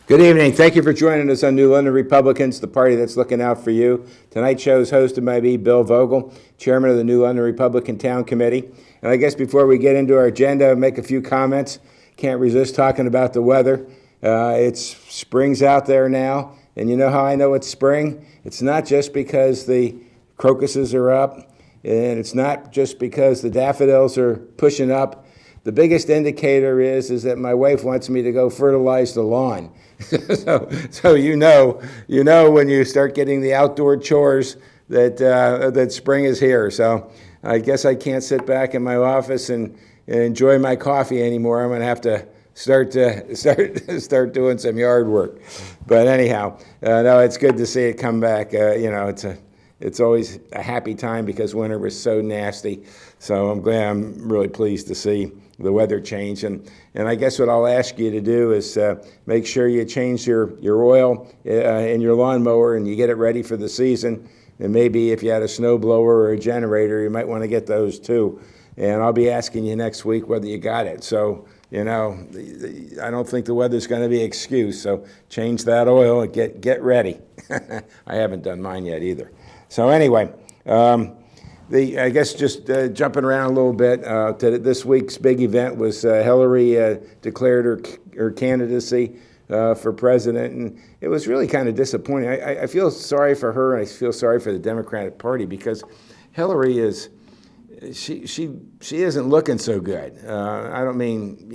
Good evening. Thank you for joining us on New London Republicans, the party that's looking out for you. Tonight's show is hosted by me, Bill Vogel, chairman of the New London Republican Town Committee. And I guess before we get into our agenda, I'll make a few comments. Can't resist talking about the weather. Spring's out there now, and you know how I know it's spring? It's not just because the crocuses are up, and it's not just because the daffodils are pushing up. The biggest indicator is that my wife wants me to go fertilize the lawn. so you know when you start getting the outdoor chores that spring is here. So I guess I can't sit back in my office and enjoy my coffee anymore. I'm going to have to start doing some yard work. But anyhow, no, it's good to see it come back. It's always a happy time because winter was so nasty. So I'm really pleased to see the weather change. And I guess what I'll ask you to do is make sure you change your oil in your lawnmower and you get it ready for the season. And maybe if you had a snow blower or a generator, you might want to get those too. And I'll be asking you next week whether you got it. So, I don't think the weather's going to be an excuse. So change that oil and get ready. I haven't done mine yet either. So anyway, I guess just jumping around a little bit, this week's big event was Hillary declared her candidacy for president, and it was really kind of disappointing. I feel sorry for her, and I feel sorry for the Democratic Party because Hillary she isn't looking so good. I don't mean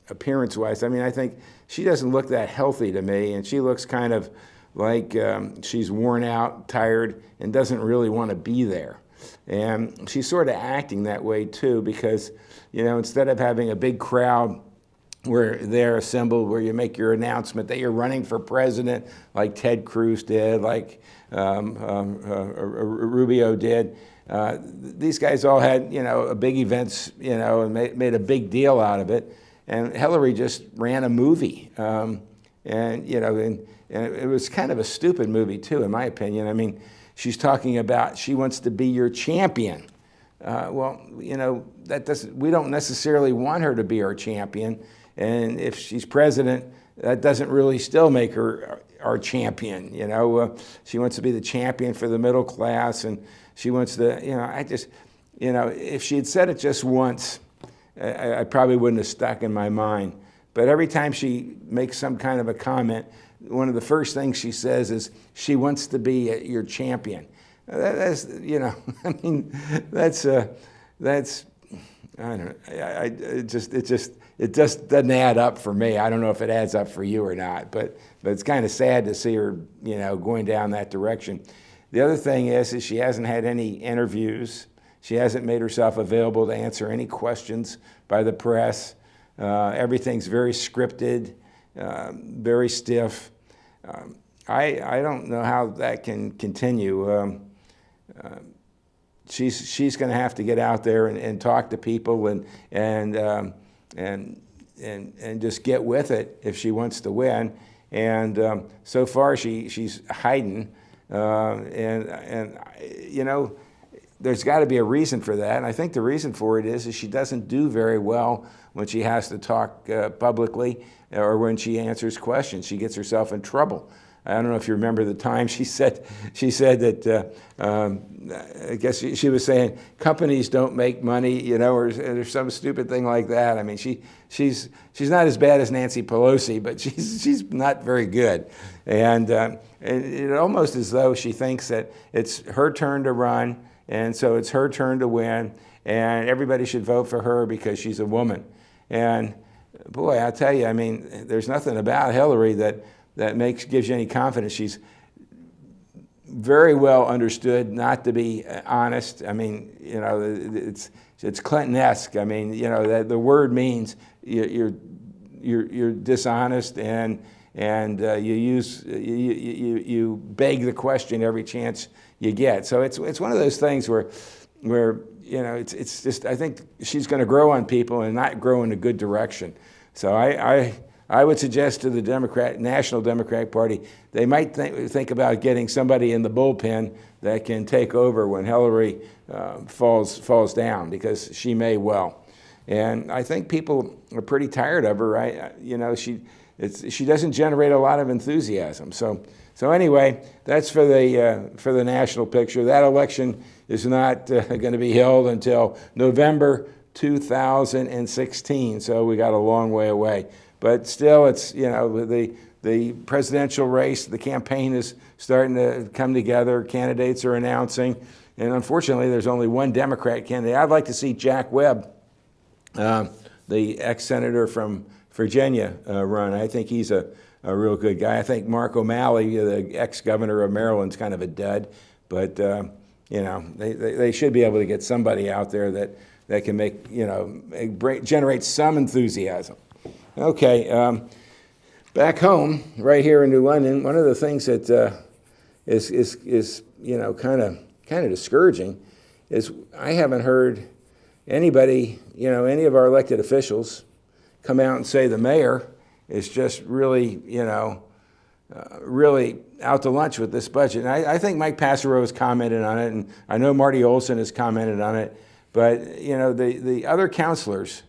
appearance-wise. I mean, I think she doesn't look that healthy to me, and she looks kind of like she's worn out, tired, and doesn't really want to be there. And she's sort of acting that way too because, instead of having a big crowd where they're assembled, where you make your announcement that you're running for president, like Ted Cruz did, like Rubio did, these guys all had, big events, and made a big deal out of it. And Hillary just ran a movie, and it was kind of a stupid movie too, in my opinion. I mean, she's talking about she wants to be your champion. We don't necessarily want her to be our champion. And if she's president, that doesn't really still make her our champion. She wants to be the champion for the middle class, and she wants to. If she had said it just once, I probably wouldn't have stuck in my mind. But every time she makes some kind of a comment, one of the first things she says is she wants to be your champion. That's I don't know. It just doesn't add up for me. I don't know if it adds up for you or not, but it's kind of sad to see her, going down that direction. The other thing is she hasn't had any interviews. She hasn't made herself available to answer any questions by the press. Everything's very scripted, very stiff. I don't know how that can continue. She's going to have to get out there and talk to people and just get with it if she wants to win. And so far she's hiding, there's got to be a reason for that. And I think the reason for it is she doesn't do very well when she has to talk publicly or when she answers questions. She gets herself in trouble. I don't know if you remember the time she said that, I guess she was saying companies don't make money, or some stupid thing like that. I mean, she's not as bad as Nancy Pelosi, but she's not very good. And it almost as though she thinks that it's her turn to run, and so it's her turn to win, and everybody should vote for her because she's a woman. And boy, I tell you, I mean, there's nothing about Hillary that gives you any confidence. She's very well understood not to be honest. I mean, it's Clinton-esque. I mean, the word means you're dishonest and you beg the question every chance you get. So it's one of those things where it's just, I think she's going to grow on people and not grow in a good direction. So I would suggest to the National Democratic Party, they might think about getting somebody in the bullpen that can take over when Hillary falls down, because she may well. And I think people are pretty tired of her. she doesn't generate a lot of enthusiasm. So anyway, that's for the national picture. That election is not going to be held until November 2016. So we got a long way away. But still, it's, the presidential race, the campaign is starting to come together. Candidates are announcing. And unfortunately, there's only one Democrat candidate. I'd like to see Jack Webb, the ex-senator from Virginia, run. I think he's a real good guy. I think Mark O'Malley, the ex-governor of Maryland, is kind of a dud. But, they should be able to get somebody out there that can make, generate some enthusiasm. Okay. Back home, right here in New London, one of the things that is kind of discouraging is I haven't heard anybody, any of our elected officials come out and say the mayor is just really, really out to lunch with this budget. And I think Mike Passero has commented on it, and I know Marty Olson has commented on it, but, the other counselors,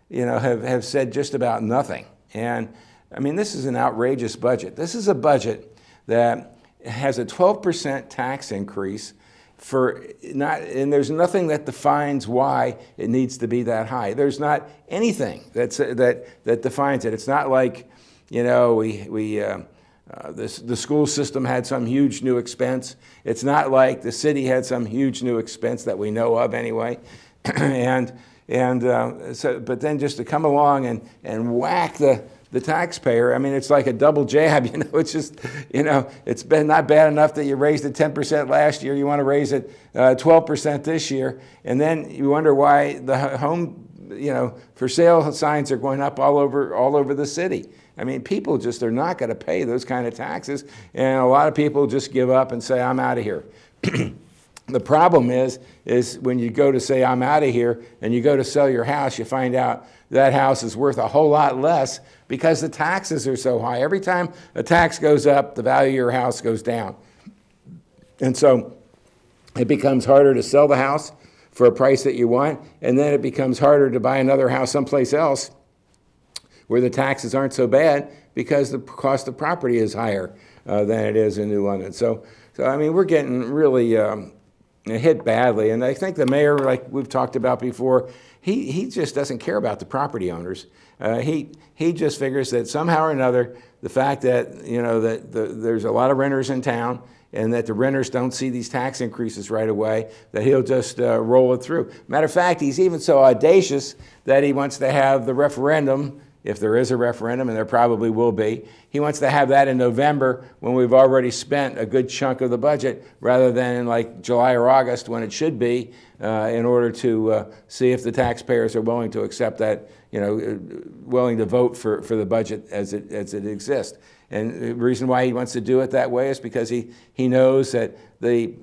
have said just about nothing. And I mean, this is an outrageous budget. This is a budget that has a 12% tax increase and there's nothing that defines why it needs to be that high. There's not anything that defines it. It's not like, the school system had some huge new expense. It's not like the city had some huge new expense that we know of anyway. But then just to come along and whack the taxpayer, I mean, it's like a double jab, it's just, it's been not bad enough that you raised it 10% last year, you want to raise it 12% this year, and then you wonder why the home, for sale signs are going up all over the city. I mean, people just are not going to pay those kind of taxes, and a lot of people just give up and say, I'm out of here. The problem is when you go to say, I'm out of here, and you go to sell your house, you find out that house is worth a whole lot less because the taxes are so high. Every time a tax goes up, the value of your house goes down. And so it becomes harder to sell the house for a price that you want, and then it becomes harder to buy another house someplace else where the taxes aren't so bad because the cost of property is higher than it is in New London. So I mean, we're getting really hit badly, and I think the mayor, like we've talked about before, he just doesn't care about the property owners. He just figures that somehow or another, the fact that there's a lot of renters in town, and that the renters don't see these tax increases right away, that he'll just roll it through. Matter of fact, he's even so audacious that he wants to have the referendum, if there is a referendum, and there probably will be. He wants to have that in November when we've already spent a good chunk of the budget, rather than in like July or August when it should be, in order to see if the taxpayers are willing to accept that, willing to vote for the budget as it exists. And the reason why he wants to do it that way is because he knows that the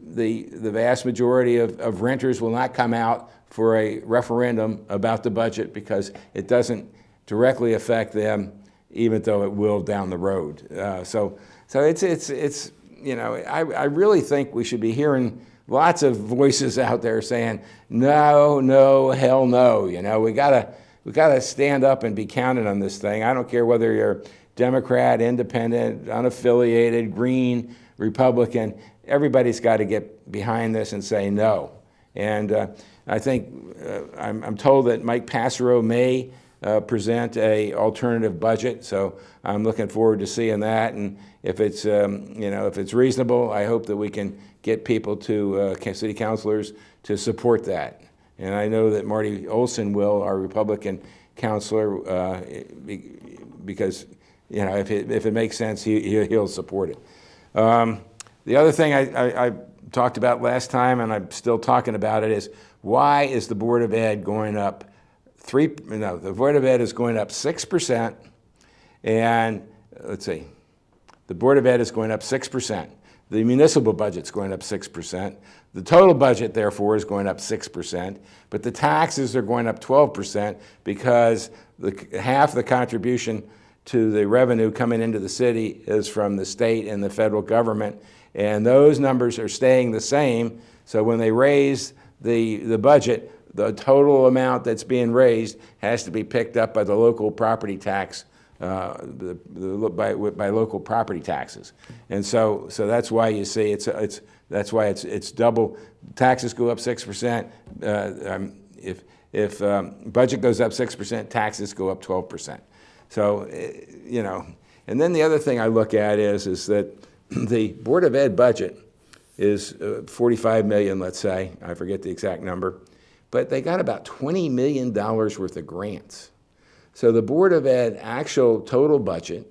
vast majority of renters will not come out for a referendum about the budget because it doesn't directly affect them, even though it will down the road. So it's I really think we should be hearing lots of voices out there saying no, hell no. We gotta stand up and be counted on this thing. I don't care whether you're Democrat, independent, unaffiliated, Green, Republican. Everybody's got to get behind this and say no. And I think I'm told that Mike Passero may present a alternative budget, so I'm looking forward to seeing that. And if it's if it's reasonable, I hope that we can get people to city councilors to support that. And I know that Marty Olson will, our Republican councilor, because if it makes sense, he'll support it. The other thing I talked about last time, and I'm still talking about it, is why is the Board of Ed going up? The Board of Ed is going up 6%, and let's see, the Board of Ed is going up 6%. The municipal budget's going up 6%. The total budget, therefore, is going up 6%, but the taxes are going up 12% because half the contribution to the revenue coming into the city is from the state and the federal government, and those numbers are staying the same. So when they raise the budget, the total amount that's being raised has to be picked up by the local property tax by local property taxes, and so that's why you see that's why it's double. Taxes go up 6%. If budget goes up 6%, taxes go up 12%. So and then the other thing I look at is that the Board of Ed budget is $45 million, let's say. I forget the exact number, but they got about $20 million worth of grants. So the Board of Ed actual total budget,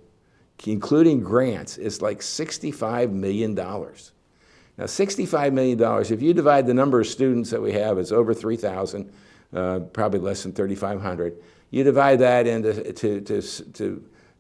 including grants, is like $65 million. Now, $65 million, if you divide the number of students that we have, it's over 3,000, probably less than 3,500. You divide that into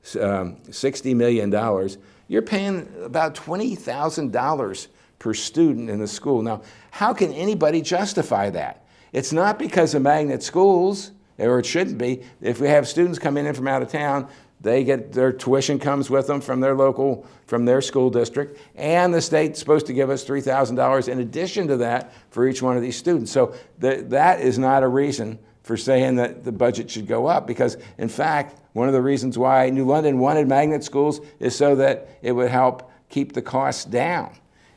$60 million, you're paying about $20,000 per student in the school. Now, how can anybody justify that? It's not because of magnet schools, or it shouldn't be. If we have students coming in from out of town, they get their tuition comes with them from their school district, and the state's supposed to give us $3,000 in addition to that for each one of these students. So that is not a reason for saying that the budget should go up, because in fact, one of the reasons why New London wanted magnet schools is so that it would help keep the costs down.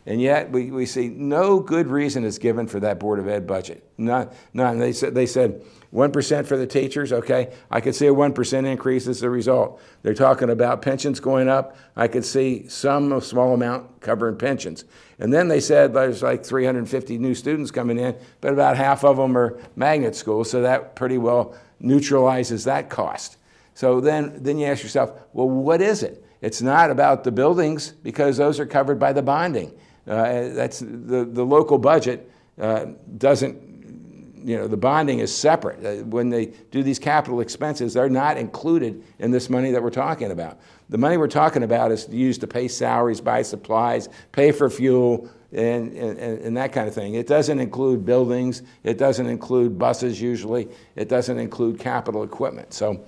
And yet we see no good reason is given for that Board of Ed budget. None. They said 1% for the teachers. Okay, I could see a 1% increase as a result. They're talking about pensions going up. I could see some small amount covering pensions. And then they said there's like 350 new students coming in, but about half of them are magnet schools, so that pretty well neutralizes that cost. So then you ask yourself, well, what is it? It's not about the buildings, because those are covered by the bonding. That's the local budget doesn't, the bonding is separate. When they do these capital expenses, they're not included in this money that we're talking about. The money we're talking about is used to pay salaries, buy supplies, pay for fuel, and that kind of thing. It doesn't include buildings. It doesn't include buses usually. It doesn't include capital equipment. So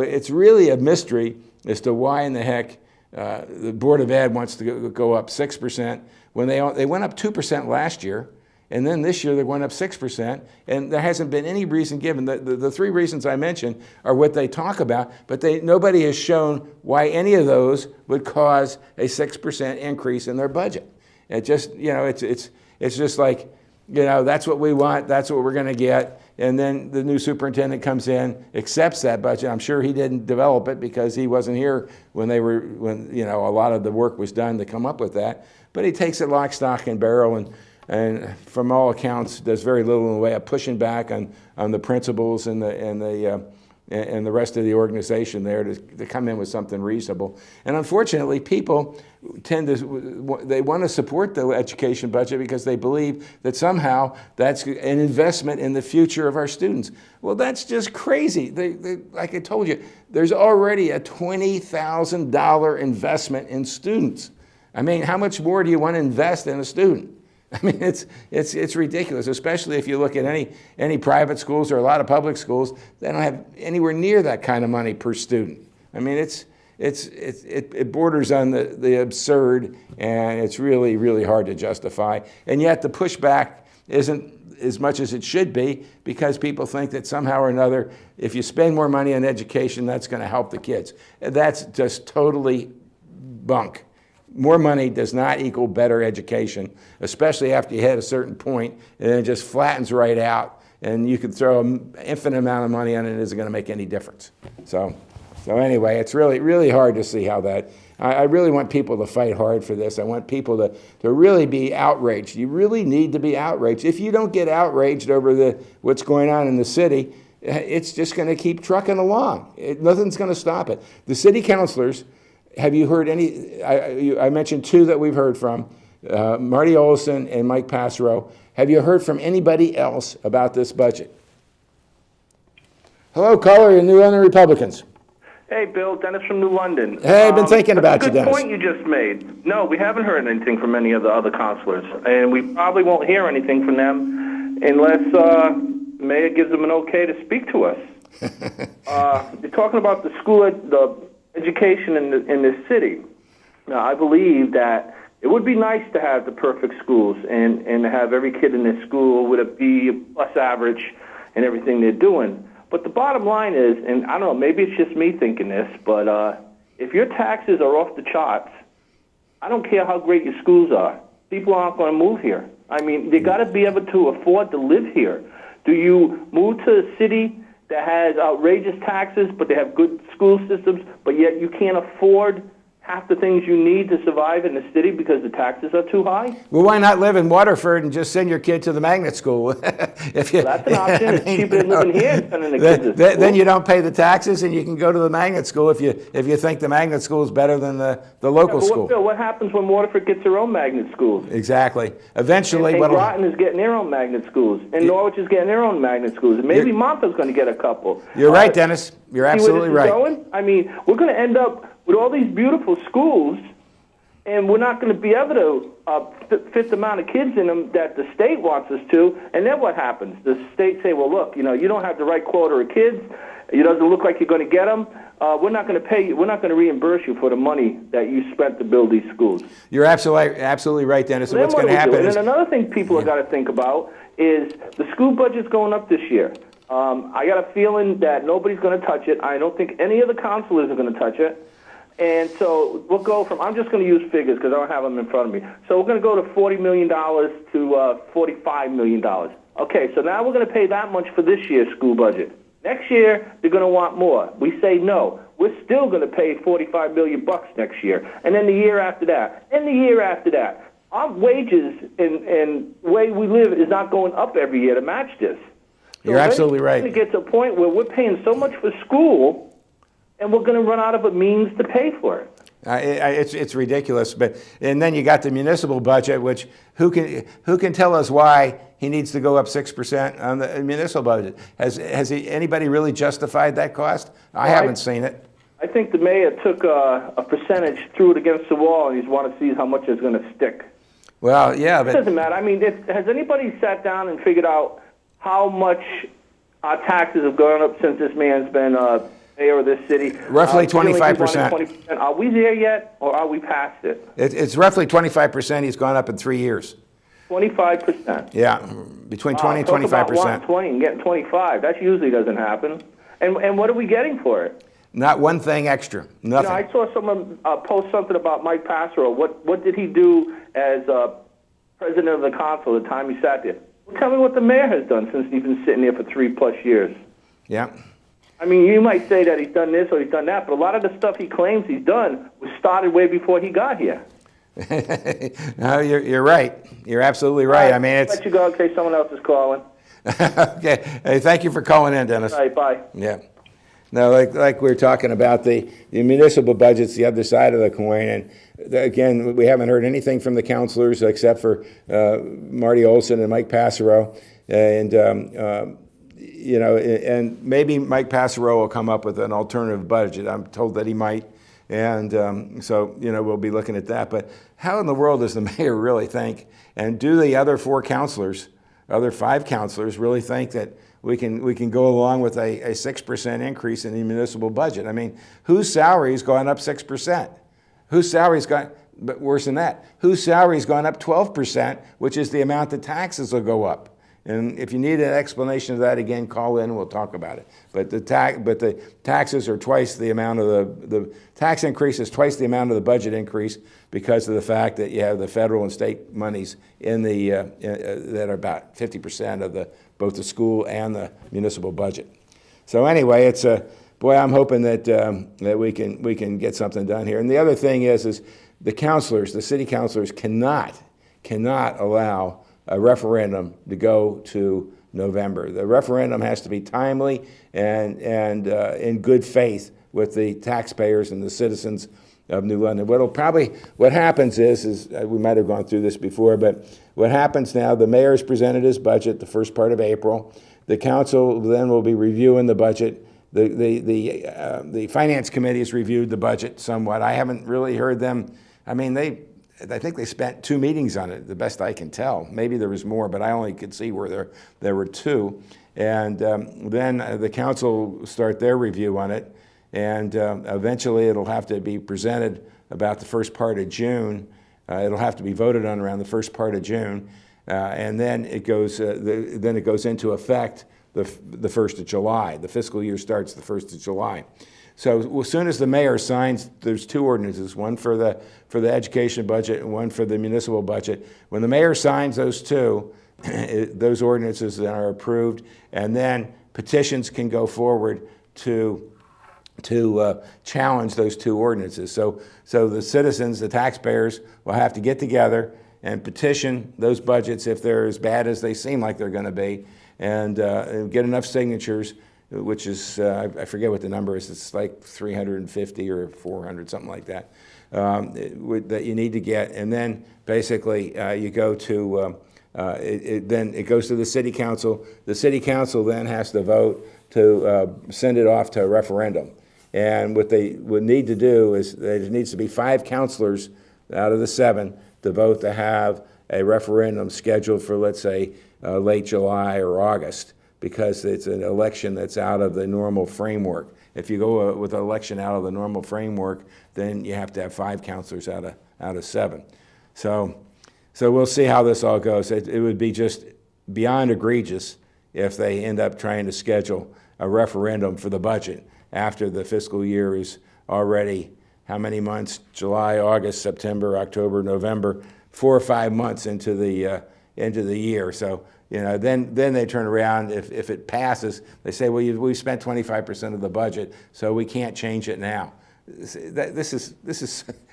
it's really a mystery as to why in the heck the Board of Ed wants to go up 6% when they went up 2% last year, and then this year they went up 6%, and there hasn't been any reason given. The three reasons I mentioned are what they talk about, but nobody has shown why any of those would cause a 6% increase in their budget. It just, it's just like, that's what we want, that's what we're going to get. And then the new superintendent comes in, accepts that budget. I'm sure he didn't develop it because he wasn't here when a lot of the work was done to come up with that. But he takes it lock, stock, and barrel, and from all accounts, does very little in the way of pushing back on the principals and the rest of the organization there to come in with something reasonable. And unfortunately, people they want to support the education budget because they believe that somehow that's an investment in the future of our students. Well, that's just crazy. Like I told you, there's already a $20,000 investment in students. I mean, how much more do you want to invest in a student? I mean, it's ridiculous, especially if you look at any private schools or a lot of public schools. They don't have anywhere near that kind of money per student. I mean, it borders on the absurd, and it's really, really hard to justify. And yet the pushback isn't as much as it should be, because people think that somehow or another, if you spend more money on education, that's going to help the kids. That's just totally bunk. More money does not equal better education, especially after you hit a certain point, and then it just flattens right out, and you can throw an infinite amount of money on it, and it isn't going to make any difference. So anyway, it's really, really hard to see how that. I really want people to fight hard for this. I want people to really be outraged. You really need to be outraged. If you don't get outraged over what's going on in the city, it's just going to keep trucking along. Nothing's going to stop it. The city councilors. Have you heard any? I mentioned two that we've heard from, Marty Olson and Mike Passero. Have you heard from anybody else about this budget? Hello, caller, New London Republicans. Hey, Bill, Dennis from New London. Hey, I've been thinking about you, Dennis. That's a good point you just made. No, we haven't heard anything from any of the other counselors, and we probably won't hear anything from them unless Mayor gives them an okay to speak to us. You're talking about the education in this city. Now, I believe that it would be nice to have the perfect schools and to have every kid in this school with a B plus average and everything they're doing. But the bottom line is, and I don't know, maybe it's just me thinking this, but if your taxes are off the charts, I don't care how great your schools are. People aren't going to move here. I mean, they got to be able to afford to live here. Do you move to a city that has outrageous taxes, but they have good school systems, but yet you can't afford half the things you need to survive in the city because the taxes are too high? Well, why not live in Waterford and just send your kid to the magnet school? If you, That's an option. It's cheaper than living here and sending the kids to then school. you don't pay the taxes and you can go to the magnet school if you think the magnet school is better than the local But school. Bill, what happens when Waterford gets their own magnet schools? Exactly. Eventually, And what'll Groton is getting their own magnet schools, and Norwich is getting their own magnet schools, and maybe Monta's going to get a couple. You're right, Dennis. You're See absolutely where this is right. going? I mean, we're going to end up with all these beautiful schools, and we're not going to be able to fit the amount of kids in them that the state wants us to. And then what happens? The state say, well, look, you don't have the right quota of kids. It doesn't look like you're going to get them. We're not going to pay you. We're not going to reimburse you for the money that you spent to build these schools. You're absolutely right, Dennis. And Then what's what going to do we do? happen And is then another thing people have got to think about is the school budget's going up this year. I got a feeling that nobody's going to touch it. I don't think any of the counselors are going to touch it. And so we'll go from, I'm just going to use figures because I don't have them in front of me. So we're going to go to $40 million to $45 million. Okay, so now we're going to pay that much for this year's school budget. Next year, they're going to want more. We say no. We're still going to pay $45 million next year. And then the year after that. And the year after that. Our wages and way we live is not going up every year to match this. So You're absolutely right. We're going to get to a point where we're paying so much for school, and we're going to run out of a means to pay for it. It's ridiculous, and then you got the municipal budget, which who can tell us why he needs to go up 6% on the municipal budget? Has anybody really justified that cost? I haven't seen it. I think the mayor took a percentage, threw it against the wall, and he's want to see how much is going to stick. Well, yeah, It but doesn't matter. I mean, has anybody sat down and figured out how much our taxes have gone up since this man's been mayor of this city? Roughly Feeling he wanted 25%. 20%. Are we there yet, or are we past it? it's roughly 25%. He's gone up in 3 years. 25%. Yeah, between 20 and Talk about 25%. wanting 20 and getting 25. That usually doesn't happen. And what are we getting for it? Not one thing extra. Nothing. I saw someone post something about Mike Passero. What did he do as president of the council the time he sat there? Well, tell me what the mayor has done since he's been sitting there for 3+ years. Yeah. I mean, you might say that he's done this or he's done that, but a lot of the stuff he claims he's done was started way before he got here. No, you're right. You're absolutely right. I mean, I'll it's let you go in case someone else is calling. okay. Hey, thank you for calling in, Dennis. All right, bye. Yeah. No, like we were talking about the municipal budget's the other side of the coin, and again, we haven't heard anything from the councilors except for Marty Olson and Mike Passero, and and maybe Mike Passero will come up with an alternative budget. I'm told that he might, and so we'll be looking at that. But how in the world does the mayor really think, and do the other 5 councilors really think that we can go along with a 6% increase in the municipal budget? I mean, whose salary's gone up 6%? Whose salary's gone, but worse than that, whose salary's gone up 12%, which is the amount the taxes will go up? And if you need an explanation of that, again, call in and we'll talk about it. But the taxes are twice the amount of the tax increase is twice the amount of the budget increase because of the fact that you have the federal and state monies in the that are about 50% of both the school and the municipal budget. So anyway, it's boy, I'm hoping that that we can get something done here. And the other thing is the councilors, the city councilors cannot allow a referendum to go to November. The referendum has to be timely and in good faith with the taxpayers and the citizens of New London. What happens is we might have gone through this before, but what happens now, the mayor's presented his budget the first part of April. The council then will be reviewing the budget. The finance committee has reviewed the budget somewhat. I haven't really heard them. I mean, I think they spent 2 meetings on it, the best I can tell. Maybe there was more, but I only could see where there were 2. And then the council start their review on it, and eventually it'll have to be presented about the first part of June. It'll have to be voted on around the first part of June, and then it goes into effect the 1st of July. The fiscal year starts the 1st of July. So as soon as the mayor signs, there's two ordinances, one for the education budget and one for the municipal budget. When the mayor signs those two, those ordinances then are approved, and then petitions can go forward to challenge those two ordinances. So the citizens, the taxpayers, will have to get together and petition those budgets if they're as bad as they seem like they're going to be, and get enough signatures, which is, I forget what the number is, it's like 350 or 400, something like that, that you need to get. And then basically you go to, then it goes to the city council. The city council then has to vote to send it off to a referendum. And what they would need to do is there needs to be 5 councilors out of the 7 to vote to have a referendum scheduled for, let's say, late July or August, because it's an election that's out of the normal framework. If you go with an election out of the normal framework, then you have to have 5 councilors out of 7. So we'll see how this all goes. It would be just beyond egregious if they end up trying to schedule a referendum for the budget after the fiscal year is already, how many months? July, August, September, October, November, 4 or 5 months into the year. So, then they turn around, if it passes, they say, well, we've spent 25% of the budget, so we can't change it now. This is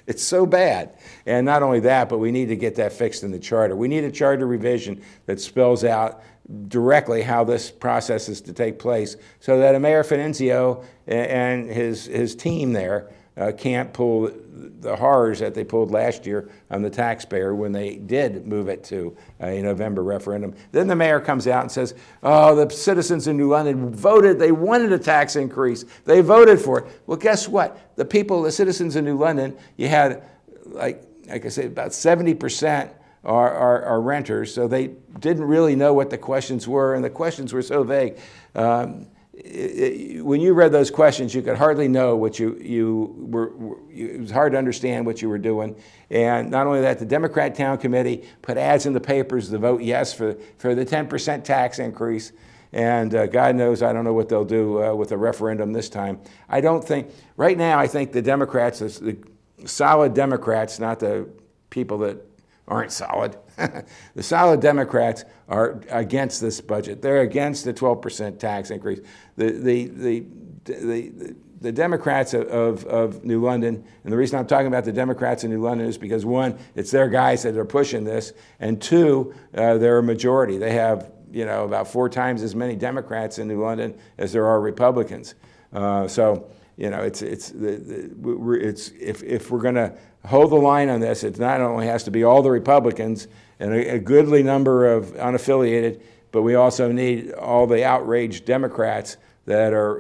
it's so bad. And not only that, but we need to get that fixed in the charter. We need a charter revision that spells out directly how this process is to take place, so that Mayor Finenzio and his team there can't pull the horrors that they pulled last year on the taxpayer when they did move it to a November referendum. Then the mayor comes out and says, oh, the citizens in New London voted, they wanted a tax increase, they voted for it. Well, guess what? The citizens in New London, you had, like I say, about 70% are renters, so they didn't really know what the questions were, and the questions were so vague. When you read those questions, you could hardly know what you were. It was hard to understand what you were doing. And not only that, the Democrat Town Committee put ads in the papers to vote yes for the 10% tax increase. And God knows, I don't know what they'll do with a referendum this time. I don't think, right now, I think the Democrats, the solid Democrats, not the people that aren't solid. The solid Democrats are against this budget. They're against the 12% tax increase. The Democrats of New London, and the reason I'm talking about the Democrats in New London is because, one, it's their guys that are pushing this, and two, they're a majority. They have about 4 times as many Democrats in New London as there are Republicans. So if we're going to hold the line on this, it not only has to be all the Republicans and a goodly number of unaffiliated, but we also need all the outraged Democrats that are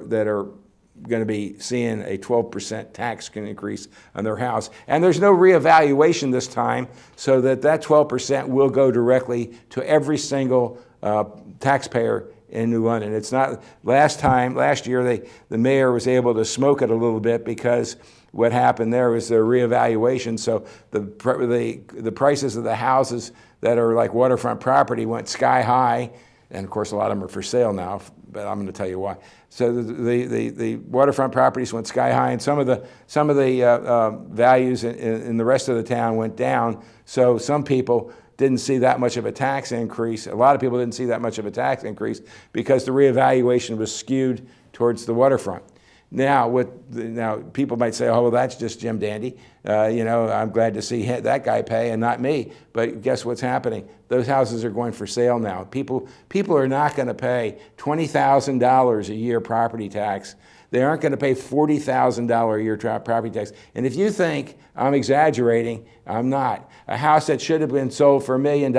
going to be seeing a 12% tax increase on their house. And there's no reevaluation this time, so that 12% will go directly to every single taxpayer in New London. It's not, last year, the mayor was able to smoke it a little bit because what happened there was a reevaluation. So the prices of the houses that are like waterfront property went sky high, and of course a lot of them are for sale now, but I'm going to tell you why. So the waterfront properties went sky high, and some of the values in the rest of the town went down. So some people didn't see that much of a tax increase. A lot of people didn't see that much of a tax increase because the reevaluation was skewed towards the waterfront. Now people might say, oh, well, that's just Jim Dandy. I'm glad to see that guy pay and not me. But guess what's happening? Those houses are going for sale now. People are not going to pay $20,000 a year property tax. They aren't going to pay $40,000 a year property tax. And if you think I'm exaggerating, I'm not. A house that should have been sold for $1 million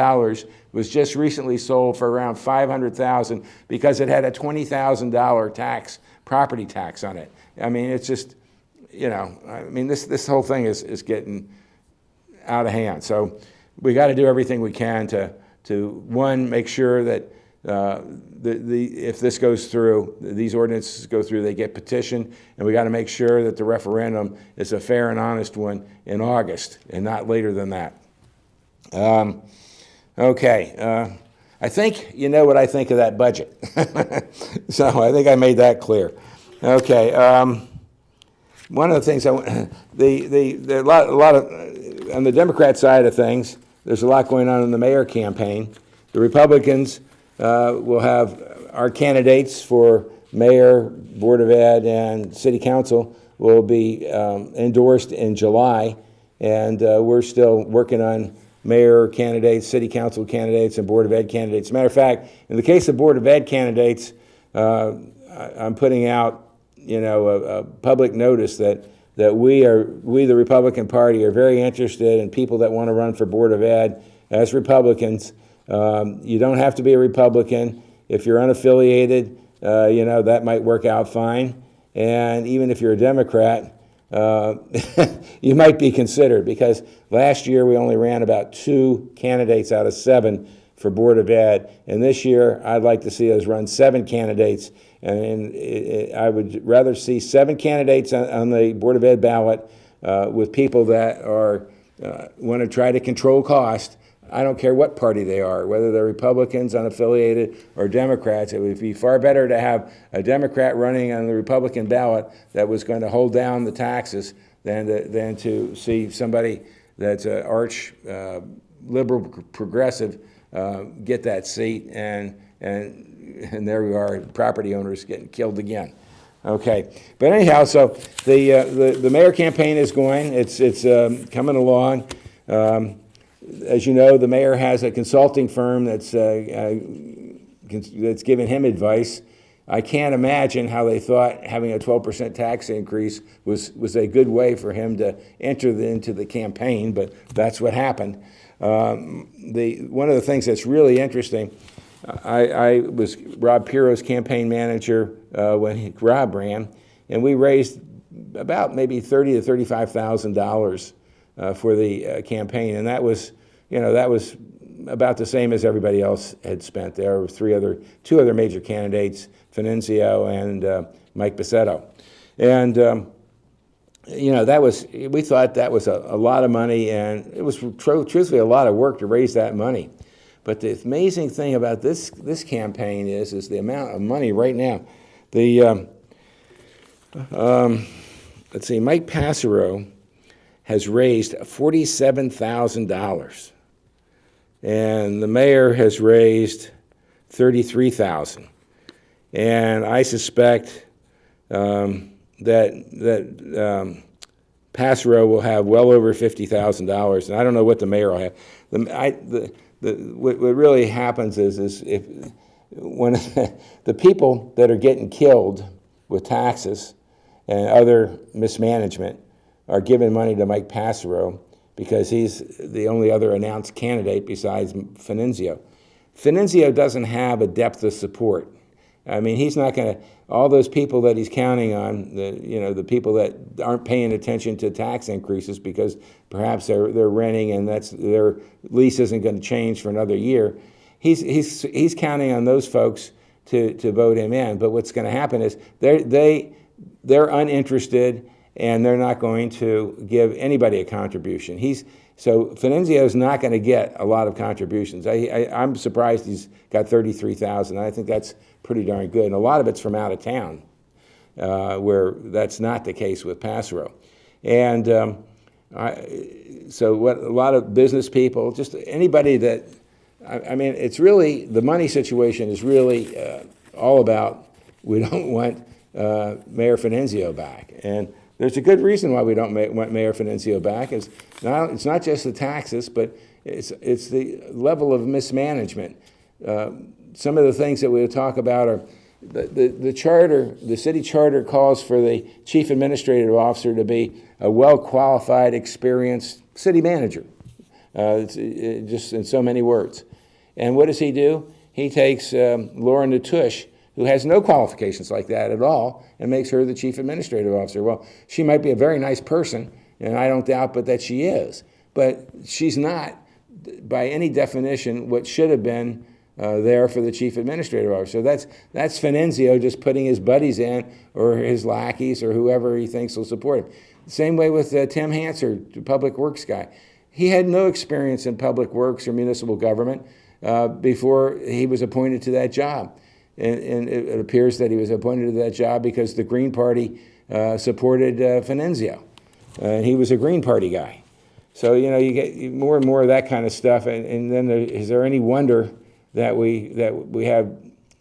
was just recently sold for around $500,000 because it had a $20,000 property tax on it. I mean, it's just, this whole thing is getting out of hand. So we got to do everything we can to one, make sure that if this goes through, these ordinances go through, they get petitioned, and we got to make sure that the referendum is a fair and honest one in August and not later than that. Okay. I think you know what I think of that budget. So I think I made that clear. Okay. One of the things a lot of on the Democrat side of things, there's a lot going on in the mayor campaign. The Republicans will have our candidates for mayor, board of ed, and city council will be endorsed in July, and we're still working on mayor candidates, city council candidates, and board of ed candidates. As a matter of fact, in the case of board of ed candidates, I'm putting out a public notice that we, the Republican Party, are very interested in people that want to run for Board of Ed as Republicans. You don't have to be a Republican. If you're unaffiliated, that might work out fine. And even if you're a Democrat, you might be considered, because last year we only ran about 2 candidates out of 7 for Board of Ed, and this year I'd like to see us run 7 candidates, and I would rather see 7 candidates on the Board of Ed ballot with people that are want to try to control cost. I don't care what party they are, whether they're Republicans, unaffiliated, or Democrats. It would be far better to have a Democrat running on the Republican ballot that was going to hold down the taxes than to see somebody that's an arch liberal progressive get that seat, and there we are, property owners getting killed again. Okay, but anyhow, so the mayor campaign is going. It's coming along. As you know, the mayor has a consulting firm that's giving him advice. I can't imagine how they thought having a 12% tax increase was a good way for him to enter into the campaign, but that's what happened. One of the things that's really interesting, I was Rob Piro's campaign manager when Rob ran, and we raised about maybe $30,000 to $35,000 for the campaign, and that was about the same as everybody else had spent. There were 2 other major candidates, Finenzio and Mike Bassetto, and we thought that was a lot of money, and it was truthfully a lot of work to raise that money. But the amazing thing about this campaign is the amount of money right now. Let's see, Mike Passero has raised $47,000, and the mayor has raised $33,000, and I suspect that Passero will have well over $50,000, and I don't know what the mayor will have. What really happens is when the people that are getting killed with taxes and other mismanagement are giving money to Mike Passero because he's the only other announced candidate besides Finenzio. Finenzio doesn't have a depth of support. I mean, he's not going to, all those people that he's counting on, the people that aren't paying attention to tax increases because perhaps they're renting and their lease isn't going to change for another year. He's counting on those folks to vote him in. But what's going to happen is they're uninterested, and they're not going to give anybody a contribution. So Finenzio is not going to get a lot of contributions. I'm surprised he's got $33,000. I think that's pretty darn good. And a lot of it's from out of town, where that's not the case with Passero. And so what a lot of business people, just anybody that, it's really, the money situation is really all about, we don't want Mayor Finenzio back. And there's a good reason why we don't want Mayor Finenzio back. It's not just the taxes, but it's the level of mismanagement. Some of the things that we'll talk about are the charter. The city charter calls for the chief administrative officer to be a well-qualified, experienced city manager, just in so many words. And what does he do? He takes Laura Natush, who has no qualifications like that at all, and makes her the chief administrative officer. Well, she might be a very nice person, and I don't doubt but that she is. But she's not, by any definition, what should have been there for the chief administrative officer. So that's Finenzio just putting his buddies in, or his lackeys, or whoever he thinks will support him. Same way with Tim Hanser, the public works guy. He had no experience in public works or municipal government. before he was appointed to that job. And it appears that he was appointed to that job because the Green Party supported Finenzio. And he was a Green Party guy. So, you get more and more of that kind of stuff. And then is there any wonder that we have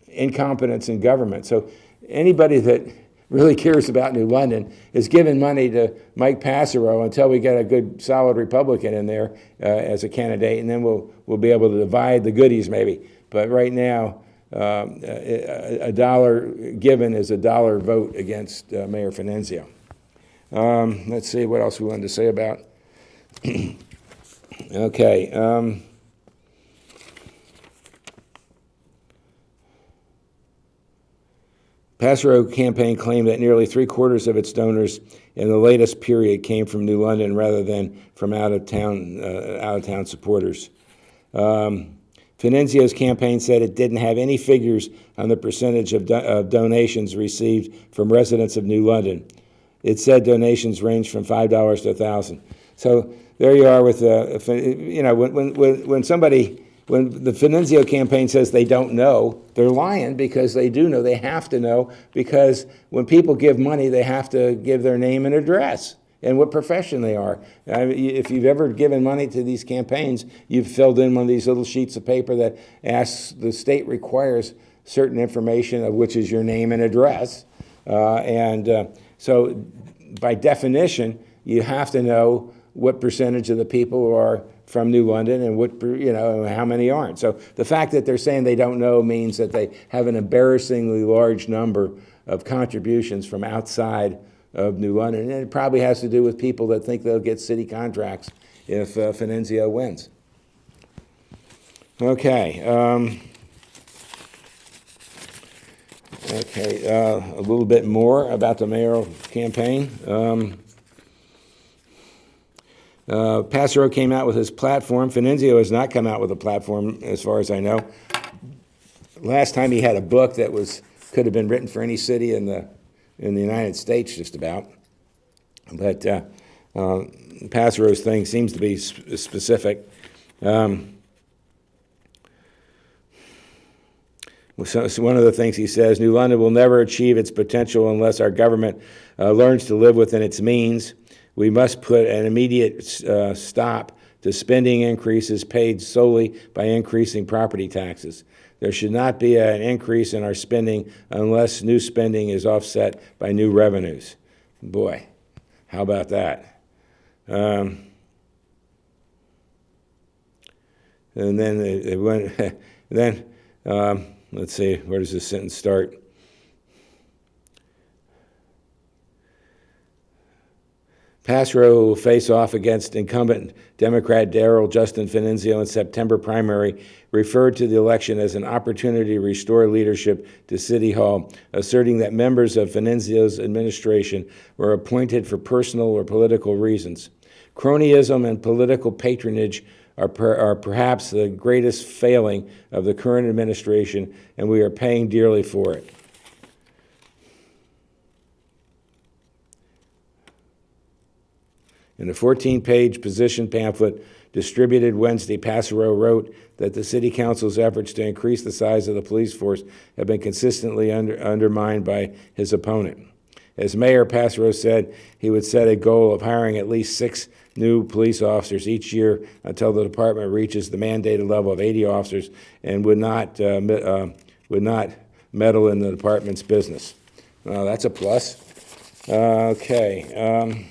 incompetence in government? So anybody that really cares about New London is giving money to Mike Passero until we get a good, solid Republican in there as a candidate, and then we'll be able to divide the goodies maybe. But right now, a dollar given is a dollar vote against Mayor Finenzio. Let's see what else we wanted to say about. Okay. Passero campaign claimed that nearly 3/4 of its donors in the latest period came from New London rather than from out-of-town supporters. Finenzio's campaign said it didn't have any figures on the percentage of donations received from residents of New London. It said donations ranged from $5 to $1,000. So there you are with, when the Finenzio campaign says they don't know, they're lying because they do know. They have to know because when people give money, they have to give their name and address and what profession they are. If you've ever given money to these campaigns, you've filled in one of these little sheets of paper that asks, the state requires certain information of which is your name and address. So by definition, you have to know what percentage of the people are from New London and what, how many aren't. So the fact that they're saying they don't know means that they have an embarrassingly large number of contributions from outside of New London. And it probably has to do with people that think they'll get city contracts if Finenzio wins. Okay. A little bit more about the mayoral campaign. Passero came out with his platform. Finenzio has not come out with a platform, as far as I know. Last time he had a book that could have been written for any city in the United States, just about. But Passero's thing seems to be specific. So one of the things he says, New London will never achieve its potential unless our government learns to live within its means. We must put an immediate stop to spending increases paid solely by increasing property taxes. There should not be an increase in our spending unless new spending is offset by new revenues. Boy, how about that? And then it went, let's see, where does this sentence start? Passero will face off against incumbent Democrat Darrell Justin Finenzio in September primary, referred to the election as an opportunity to restore leadership to City Hall, asserting that members of Finenzio's administration were appointed for personal or political reasons. Cronyism and political patronage are perhaps the greatest failing of the current administration, and we are paying dearly for it. In a 14-page position pamphlet distributed Wednesday, Passero wrote that the City Council's efforts to increase the size of the police force have been consistently undermined by his opponent. As mayor, Passero said he would set a goal of hiring at least 6 new police officers each year until the department reaches the mandated level of 80 officers and would not meddle in the department's business. Well, that's a plus. Okay.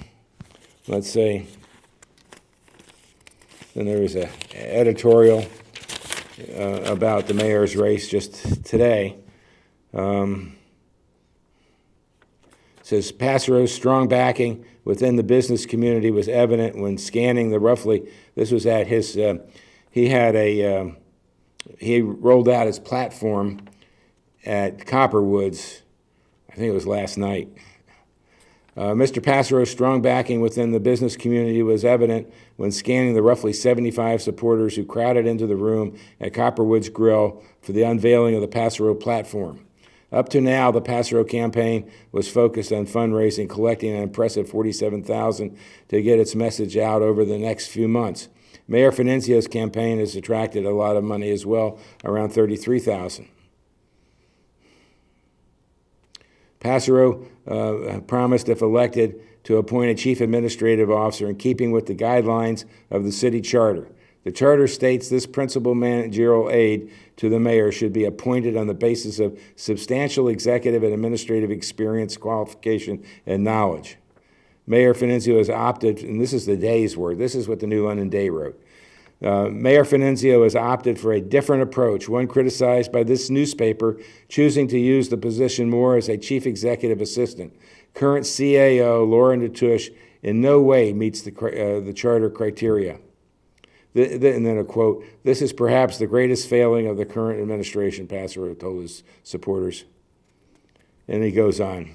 Let's see. Then there was an editorial about the mayor's race just today. It says Passero's strong backing within the business community was evident when scanning the roughly. This was at his. He rolled out his platform at Copperwoods. I think it was last night. Mr. Passero's strong backing within the business community was evident when scanning the roughly 75 supporters who crowded into the room at Copperwoods Grill for the unveiling of the Passero platform. Up to now, the Passero campaign was focused on fundraising, collecting an impressive $47,000 to get its message out over the next few months. Mayor Finenzio's campaign has attracted a lot of money as well, around $33,000. Passero promised, if elected, to appoint a chief administrative officer in keeping with the guidelines of the city charter. The charter states this principal managerial aide to the mayor should be appointed on the basis of substantial executive and administrative experience, qualification, and knowledge. Mayor Finenzio has opted, and this is the Day's word, this is what the New London Day wrote. Mayor Finenzio has opted for a different approach, one criticized by this newspaper, choosing to use the position more as a chief executive assistant. Current CAO, Laura Natush, in no way meets the charter criteria. And then a quote, "This is perhaps the greatest failing of the current administration," Passero told his supporters. And he goes on.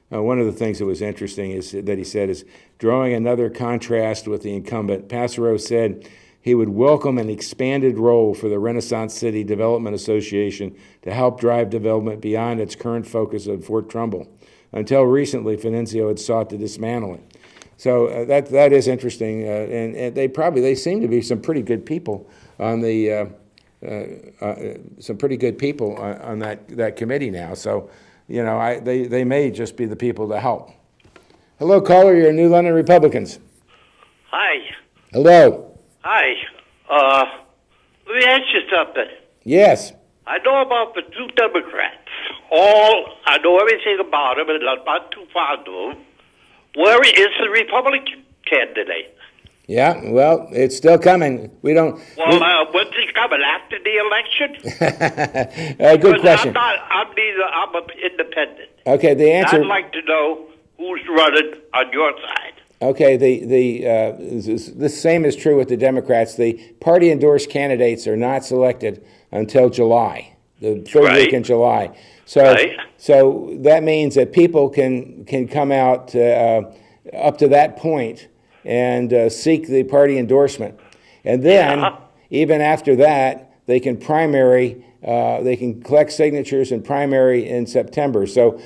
One of the things that was interesting is that he said is, drawing another contrast with the incumbent, Passero said he would welcome an expanded role for the Renaissance City Development Association to help drive development beyond its current focus of Fort Trumbull. Until recently, Finenzio had sought to dismantle it. So that is interesting, and they seem to be some pretty good people on the on that committee now. So, you know, they may just be the people to help. Hello, caller. You're New London Republicans. Hi. Hello. Hi. Let me ask you something. Yes. I know about the two Democrats. I know everything about them, and I'm not too fond of them. Where is the Republican candidate? Yeah, well, it's still coming. We don't. When's he coming? After the election? Good question. I'm an independent. Okay, the answer. I'd like to know who's running on your side. Okay, the same is true with the Democrats. The party-endorsed candidates are not selected until July, the third week in July. So that means that people can come out up to that point and seek the party endorsement, and then even after that, they can primary. They can collect signatures and primary in September. So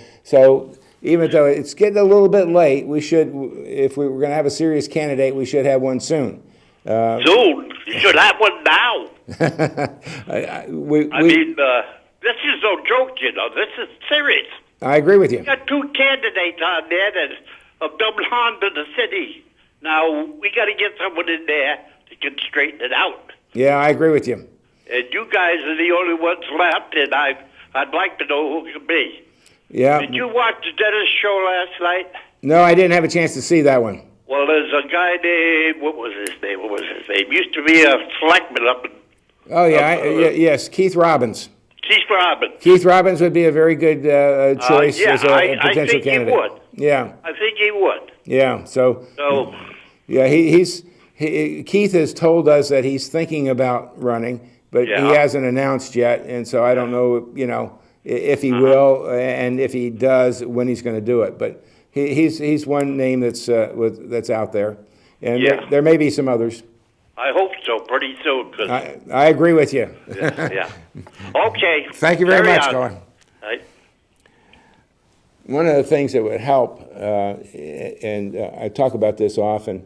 even though it's getting a little bit late, we should, if we were going to have a serious candidate, we should have one soon. Soon? You should have one now. I mean, this is no joke, you know. This is serious. I agree with you. We got two candidates on there that have done harm to the city. Now, we got to get someone in there that can straighten it out. Yeah, I agree with you. And you guys are the only ones left, and I'd like to know who it could be. Yeah. Did you watch the Dennis show last night? No, I didn't have a chance to see that one. Well, there's a guy named, what was his name? Used to be a selectman up in... Oh, yeah, yes, Keith Robbins. Keith Robbins. Keith Robbins would be a very good choice as a potential I think candidate. He would. Yeah. I think he would. Yeah, so yeah, Keith has told us that he's thinking about running, but he hasn't announced yet, and so I don't know, you know, if he will, and if he does, when he's going to do it. But he's one name that's out there, and there may be some others. I hope so, pretty soon. Cause I agree with you. yeah. Okay. Thank you very much, Colin. Right. One of the things that would help, and I talk about this often,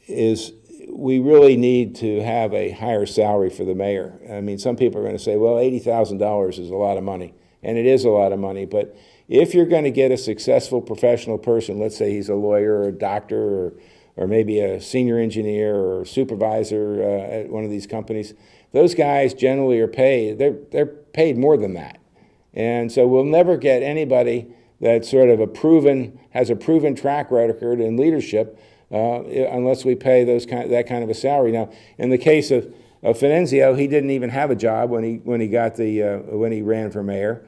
is we really need to have a higher salary for the mayor. I mean, some people are going to say, well, $80,000 is a lot of money, and it is a lot of money, but if you're going to get a successful professional person, let's say he's a lawyer or a doctor or maybe a senior engineer or supervisor at one of these companies, those guys generally are paid, they're paid more than that. And so we'll never get anybody that sort of has a proven track record in leadership unless we pay that kind of a salary. Now, in the case of Finenzio, he didn't even have a job when he ran for mayor.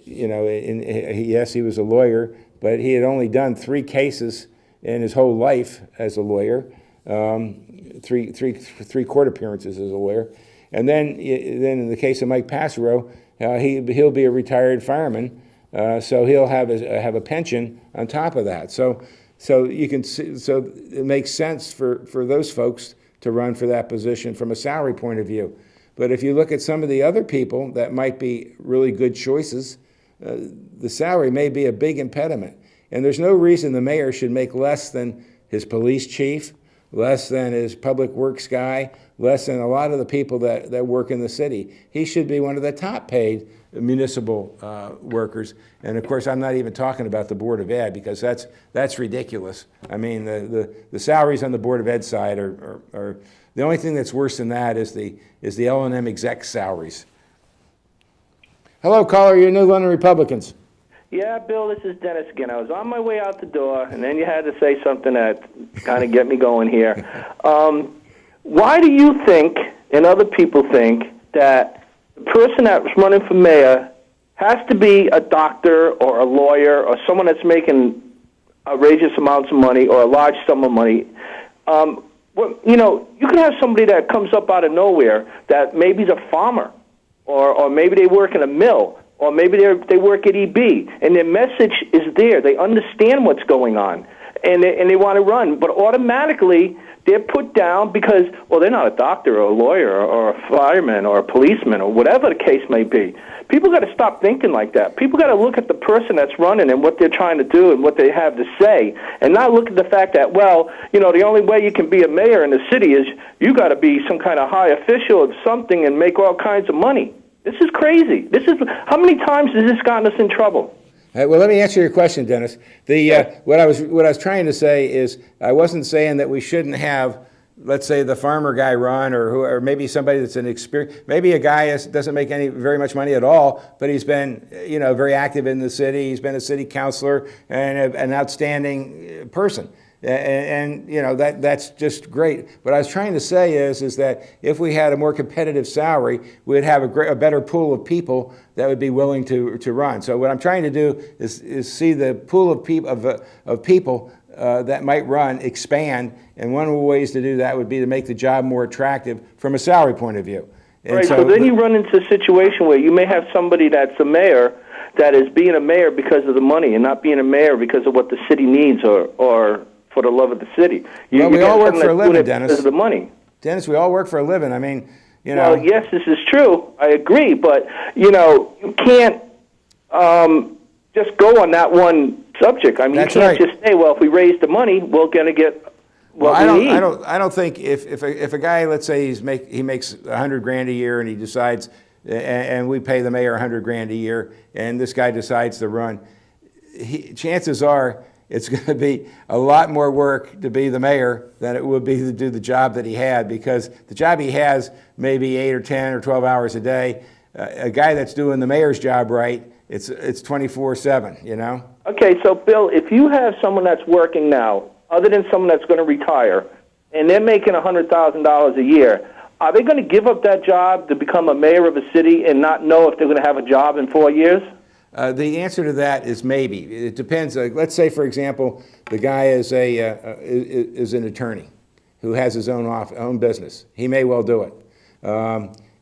Yes, he was a lawyer, but he had only done 3 cases in his whole life as a lawyer, 3 court appearances as a lawyer, and then in the case of Mike Passero, he'll be a retired fireman, so he'll have a pension on top of that. So you can see, so it makes sense for those folks to run for that position from a salary point of view. But if you look at some of the other people that might be really good choices, the salary may be a big impediment. And there's no reason the mayor should make less than his police chief, less than his public works guy, less than a lot of the people that work in the city. He should be one of the top paid municipal workers. And of course, I'm not even talking about the Board of Ed, because that's ridiculous. I mean, the salaries on the Board of Ed side are the only thing that's worse than that is the L&M exec salaries. Hello, caller, you're New London Republicans. Yeah, Bill, this is Dennis again. I was on my way out the door, and then you had to say something that kind of get me going here. Why do you think, and other people think, that the person that's running for mayor has to be a doctor or a lawyer or someone that's making outrageous amounts of money or a large sum of money? You can have somebody that comes up out of nowhere that maybe is a farmer, or maybe they work in a mill, or maybe they work at EB, and their message is there. They understand what's going on, and they want to run. But automatically, they're put down because, well, they're not a doctor or a lawyer or a fireman or a policeman or whatever the case may be. People got to stop thinking like that. People got to look at the person that's running and what they're trying to do and what they have to say, and not look at the fact that, well, the only way you can be a mayor in the city is you got to be some kind of high official of something and make all kinds of money. This is crazy. How many times has this gotten us in trouble? Well, let me answer your question, Dennis. What I was trying to say is I wasn't saying that we shouldn't have, let's say, the farmer guy run, or maybe somebody that's an experienced, maybe a guy doesn't make very much money at all, but he's been very active in the city. He's been a city councilor and an outstanding person. And that's just great. What I was trying to say is that if we had a more competitive salary, we'd have a better pool of people that would be willing to run. So what I'm trying to do is see the pool of people that might run expand, and one of the ways to do that would be to make the job more attractive from a salary point of view. And right. So then you run into a situation where you may have somebody that's a mayor that is being a mayor because of the money, and not being a mayor because of what the city needs or for the love of the city. We all work for a living, Dennis. Because of the money. Dennis, we all work for a living. I mean, Well, yes, this is true. I agree, but you can't just go on that one subject. I mean, That's you can't right. just say, well, if we raise the money, we're going to get what we need. I don't think if a guy, let's say he makes $100,000 a year and he decides, and we pay the mayor $100,000 a year, and this guy decides to run, chances are it's going to be a lot more work to be the mayor than it would be to do the job that he had, because the job he has may be 8 or 10 or 12 hours a day. A guy that's doing the mayor's job right, it's 24/7, Okay, so Bill, if you have someone that's working now, other than someone that's going to retire, and they're making $100,000 a year, are they going to give up that job to become a mayor of a city and not know if they're going to have a job in 4 years? The answer to that is maybe. It depends. Let's say, for example, the guy is an attorney who has his own business. He may well do it.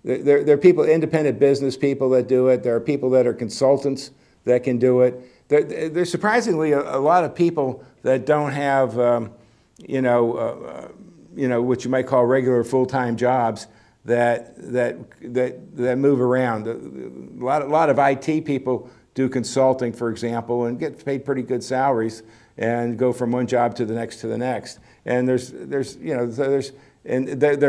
There are people, independent business people that do it. There are people that are consultants that can do it. There's surprisingly a lot of people that don't have, what you might call regular full-time jobs that move around. A lot of IT people do consulting, for example, and get paid pretty good salaries and go from one job to the next to the next. And they're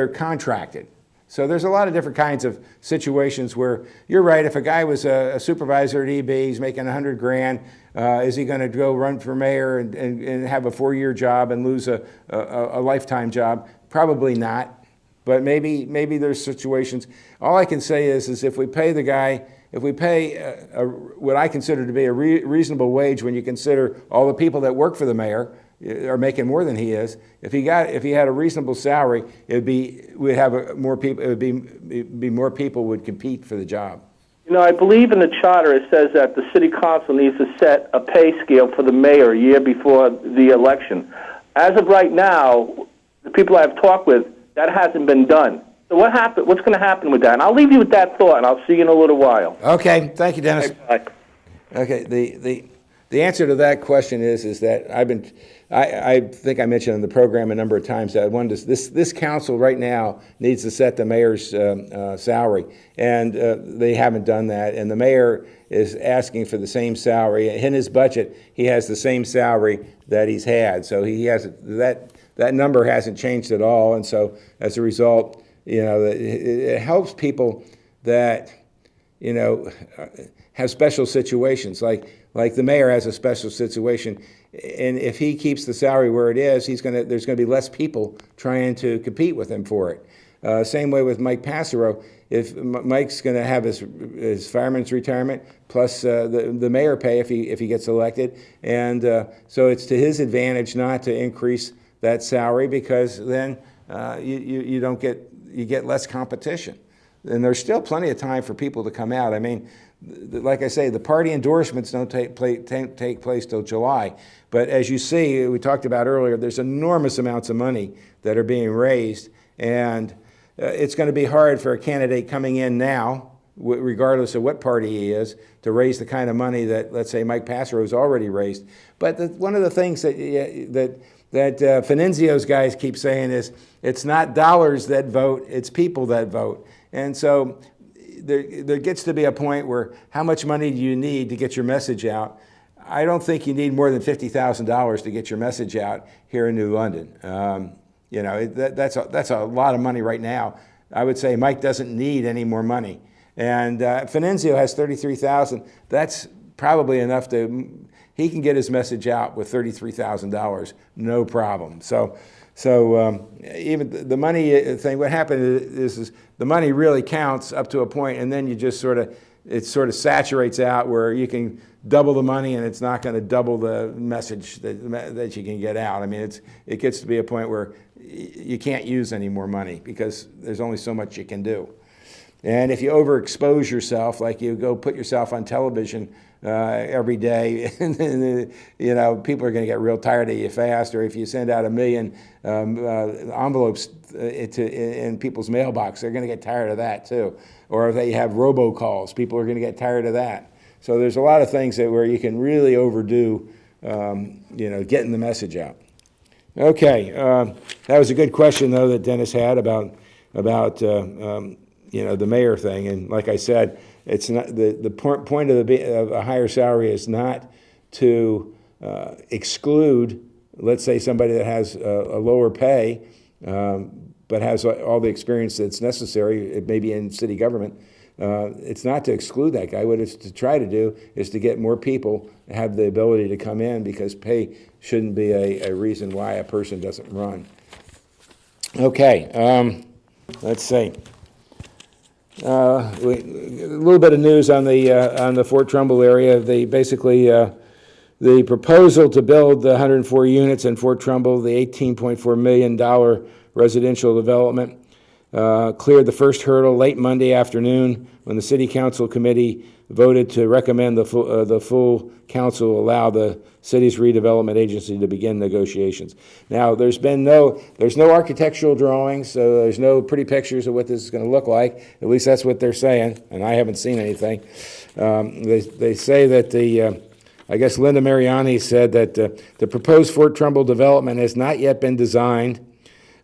contracted. So there's a lot of different kinds of situations where you're right. If a guy was a supervisor at EB, he's making $100,000. Is he going to go run for mayor and have a 4-year job and lose a lifetime job? Probably not. But maybe there's situations. All I can say is if we pay the guy, if we pay what I consider to be a reasonable wage, when you consider all the people that work for the mayor are making more than he is. If he had a reasonable salary, we'd have more people. It would be more people would compete for the job. I believe in the charter it says that the city council needs to set a pay scale for the mayor a year before the election. As of right now, the people I've talked with, that hasn't been done. So what's going to happen with that? And I'll leave you with that thought, and I'll see you in a little while. Okay. Thank you, Dennis. Bye. Okay. The answer to that question is that I think I mentioned in the program a number of times that this council right now needs to set the mayor's salary, and they haven't done that. And the mayor is asking for the same salary. In his budget, he has the same salary that he's had, so he has that number hasn't changed at all. And so as a result, it helps people that have special situations, like the mayor has a special situation, and if he keeps the salary where it is, there's going to be less people trying to compete with him for it. Same way with Mike Passero. If Mike's going to have his fireman's retirement plus the mayor pay if he gets elected, and so it's to his advantage not to increase that salary, because then you get less competition. And there's still plenty of time for people to come out. I mean, like I say, the party endorsements don't take place till July. But as you see, we talked about earlier, there's enormous amounts of money that are being raised. And it's going to be hard for a candidate coming in now, regardless of what party he is, to raise the kind of money that, let's say, Mike Passero has already raised. But one of the things that Finenzio's guys keep saying is, it's not dollars that vote, it's people that vote. And so there gets to be a point where how much money do you need to get your message out? I don't think you need more than $50,000 to get your message out here in New London. That's a lot of money right now. I would say Mike doesn't need any more money. And Finenzio has $33,000. That's probably enough he can get his message out with $33,000, no problem. So even the money thing, what happened is the money really counts up to a point, and then you just it sort of saturates out where you can double the money, and it's not going to double the message that you can get out. I mean, it gets to be a point where you can't use any more money because there's only so much you can do. And if you overexpose yourself, like you go put yourself on television every day, people are going to get real tired of you fast. Or if you send out 1 million envelopes in people's mailbox, they're going to get tired of that too. Or if they have robocalls, people are going to get tired of that. So there's a lot of things where you can really overdo, getting the message out. Okay, that was a good question though that Dennis had about the mayor thing. And like I said, it's not the point of a higher salary is not to exclude, let's say, somebody that has a lower pay, but has all the experience that's necessary, maybe in city government. It's not to exclude that guy. What it's to try to do is to get more people to have the ability to come in, because pay shouldn't be a reason why a person doesn't run. Okay, let's see. A little bit of news on the Fort Trumbull area. The proposal to build the 104 units in Fort Trumbull, the $18.4 million residential development, cleared the first hurdle late Monday afternoon when the City Council Committee voted to recommend the full council allow the city's redevelopment agency to begin negotiations. Now, there's no architectural drawings, so there's no pretty pictures of what this is going to look like. At least that's what they're saying, and I haven't seen anything. They say that I guess Linda Mariani said that the proposed Fort Trumbull development has not yet been designed.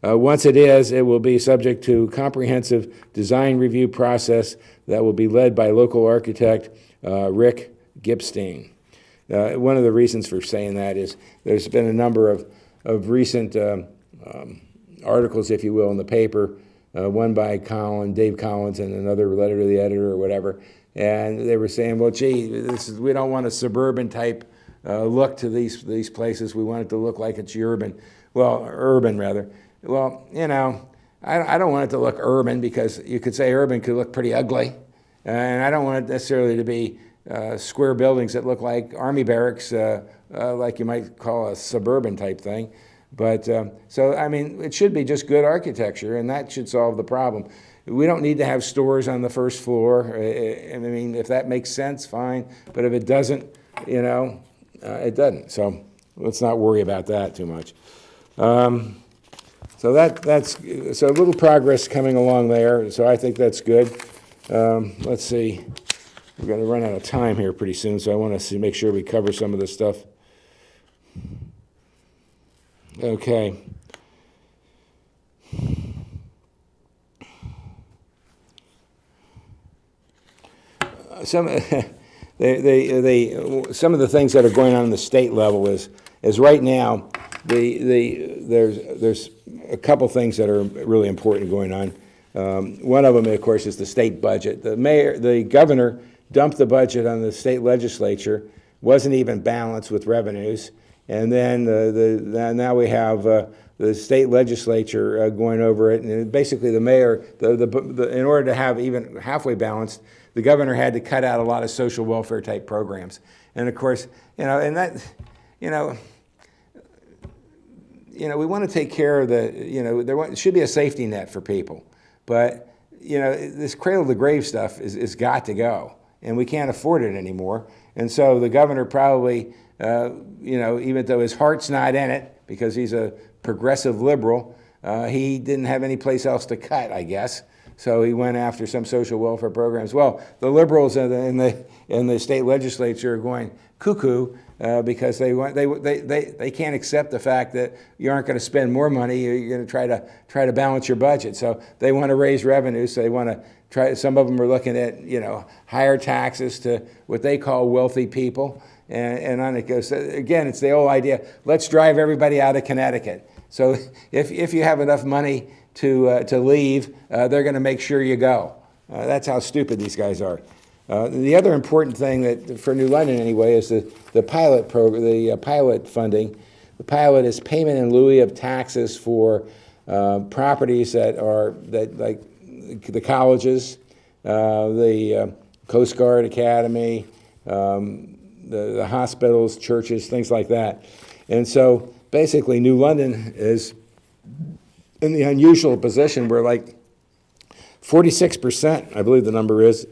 Once it is, it will be subject to comprehensive design review process that will be led by local architect Rick Gipstein. One of the reasons for saying that is there's been a number of recent articles, if you will, in the paper, one by Dave Collins, and another letter to the editor or whatever, and they were saying, well, gee, we don't want a suburban type look to these places. We want it to look like it's urban rather. Well, I don't want it to look urban, because you could say urban could look pretty ugly. And I don't want it necessarily to be square buildings that look like army barracks, like you might call a suburban type thing. But it should be just good architecture, and that should solve the problem. We don't need to have stores on the first floor. If that makes sense, fine. But if it doesn't, it doesn't. So let's not worry about that too much. So that's a little progress coming along there. So I think that's good. Let's see. we're going to run out of time here pretty soon, so I want to make sure we cover some of this stuff. Okay. Some some of the things that are going on the state level is right now there's a couple things that are really important going on. One of them, of course, is the state budget. The governor dumped the budget on the state legislature, wasn't even balanced with revenues, and then now we have the state legislature going over it, and basically the mayor, in order to have even halfway balanced, the governor had to cut out a lot of social welfare type programs, and of course, we want to take care of there should be a safety net for people. But, this cradle to grave stuff is got to go, and we can't afford it anymore. And so the governor probably, even though his heart's not in it, because he's a progressive liberal, he didn't have any place else to cut, I guess. So he went after some social welfare programs. Well, the liberals in the state legislature are going cuckoo because they can't accept the fact that you aren't going to spend more money. You're going to try to balance your budget. So they want to raise revenue. So they want to try. Some of them are looking at higher taxes to what they call wealthy people, and on it goes. Again, it's the old idea. Let's drive everybody out of Connecticut. So if you have enough money to leave, they're going to make sure you go. That's how stupid these guys are. The other important thing that for New London anyway is the pilot program, the pilot funding. The pilot is payment in lieu of taxes for properties that like the colleges, the Coast Guard Academy, the hospitals, churches, things like that. And so basically New London is in the unusual position where like 46%, I believe the number is,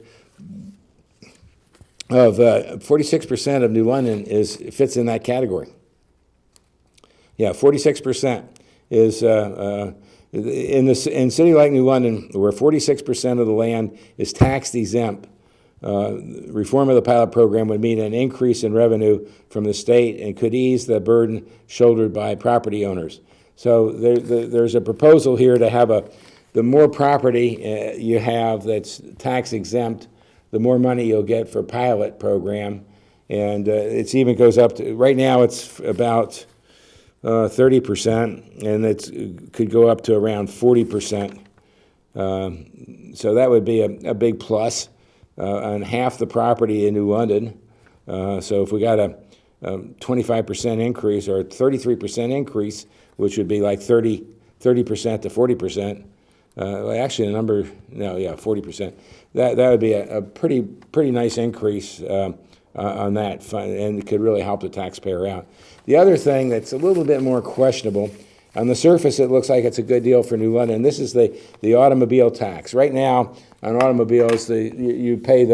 of 46% of New London fits in that category. Yeah, 46% is in a city like New London, where 46% of the land is tax exempt. Reform of the pilot program would mean an increase in revenue from the state and could ease the burden shouldered by property owners. So there's a proposal here to have the more property you have that's tax exempt, the more money you'll get for pilot program. And it even goes up to, right now it's about 30%, and it could go up to around 40%. So that would be a big plus on half the property in New London. So if we got a 25% increase or a 33% increase, which would be like 30% to 40%, actually the number, no, yeah, 40%. That would be a pretty nice increase on that fund, and it could really help the taxpayer out. The other thing that's a little bit more questionable, on the surface it looks like it's a good deal for New London. This is the automobile tax. Right now on automobiles, you pay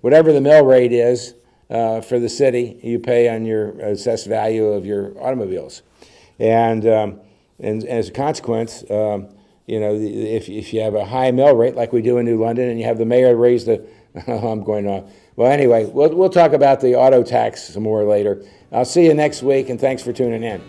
whatever the mill rate is for the city, you pay on your assessed value of your automobiles, and as a consequence. If you have a high mill rate like we do in New London, and you have the mayor raise the, I'm going on. Well, anyway, we'll talk about the auto tax some more later. I'll see you next week, and thanks for tuning in.